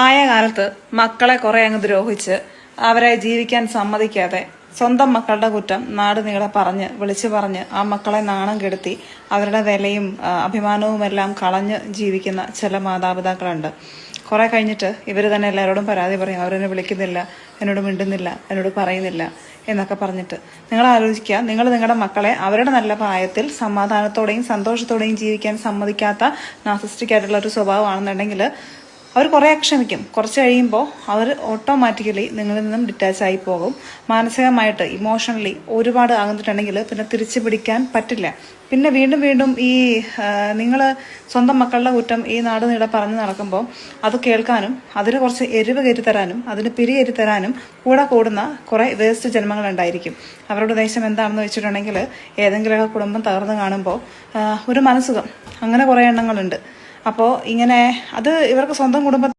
ആയ കാലത്ത് മക്കളെ കുറെ അങ്ങ് ദ്രോഹിച്ച് അവരെ ജീവിക്കാൻ സമ്മതിക്കാതെ സ്വന്തം മക്കളുടെ കുറ്റം നാട് നീളെ വിളിച്ചു പറഞ്ഞ് ആ മക്കളെ നാണം കെടുത്തി അവരുടെ വിലയും അഭിമാനവും എല്ലാം കളഞ്ഞ് ജീവിക്കുന്ന ചില മാതാപിതാക്കളുണ്ട്. കുറെ കഴിഞ്ഞിട്ട് ഇവർ തന്നെ എല്ലാവരോടും പരാതി പറയും, അവരെന്നെ വിളിക്കുന്നില്ല, എന്നോട് മിണ്ടുന്നില്ല, എന്നോട് പറയുന്നില്ല എന്നൊക്കെ പറഞ്ഞിട്ട്. നിങ്ങൾ ആലോചിക്കുക, നിങ്ങൾ നിങ്ങളുടെ മക്കളെ അവരുടെ നല്ല പ്രായത്തിൽ സമാധാനത്തോടെയും സന്തോഷത്തോടെയും ജീവിക്കാൻ സമ്മതിക്കാത്ത നാർസിസ്റ്റിക് ആയിട്ടുള്ള ഒരു സ്വഭാവമാണെന്നുണ്ടെങ്കിൽ അവർ കുറേ ക്ഷമിക്കും. കുറച്ച് കഴിയുമ്പോൾ അവർ ഓട്ടോമാറ്റിക്കലി നിങ്ങളിൽ നിന്നും ഡിറ്റാച്ച് ആയി പോകും. മാനസികമായിട്ട് ഇമോഷണലി ഒരുപാട് ആകുന്നിട്ടുണ്ടെങ്കിൽ പിന്നെ തിരിച്ചു പിടിക്കാൻ പറ്റില്ല. പിന്നെ വീണ്ടും വീണ്ടും ഈ നിങ്ങൾ സ്വന്തം മക്കളുടെ കുറ്റം ഈ നാട് നീളെ പറഞ്ഞു നടക്കുമ്പോൾ അത് കേൾക്കാനും അതിന് കുറച്ച് എരിവ് കയറ്റിത്തരാനും അതിന് പിരിയേറ്റിത്തരാനും കൂടെ കൂടുന്ന കുറേ വേസ്റ്റ് ജന്മങ്ങളുണ്ടായിരിക്കും. അവരുടെ ഉദ്ദേശം എന്താണെന്ന് വെച്ചിട്ടുണ്ടെങ്കിൽ ഏതെങ്കിലുമൊക്കെ കുടുംബം തകർന്ന് കാണുമ്പോൾ ഒരു മനസ്സുഖം, അങ്ങനെ കുറേ എണ്ണങ്ങളുണ്ട്. അപ്പോൾ ഇങ്ങനെ അത് ഇവർക്ക് സ്വന്തം കുടുംബം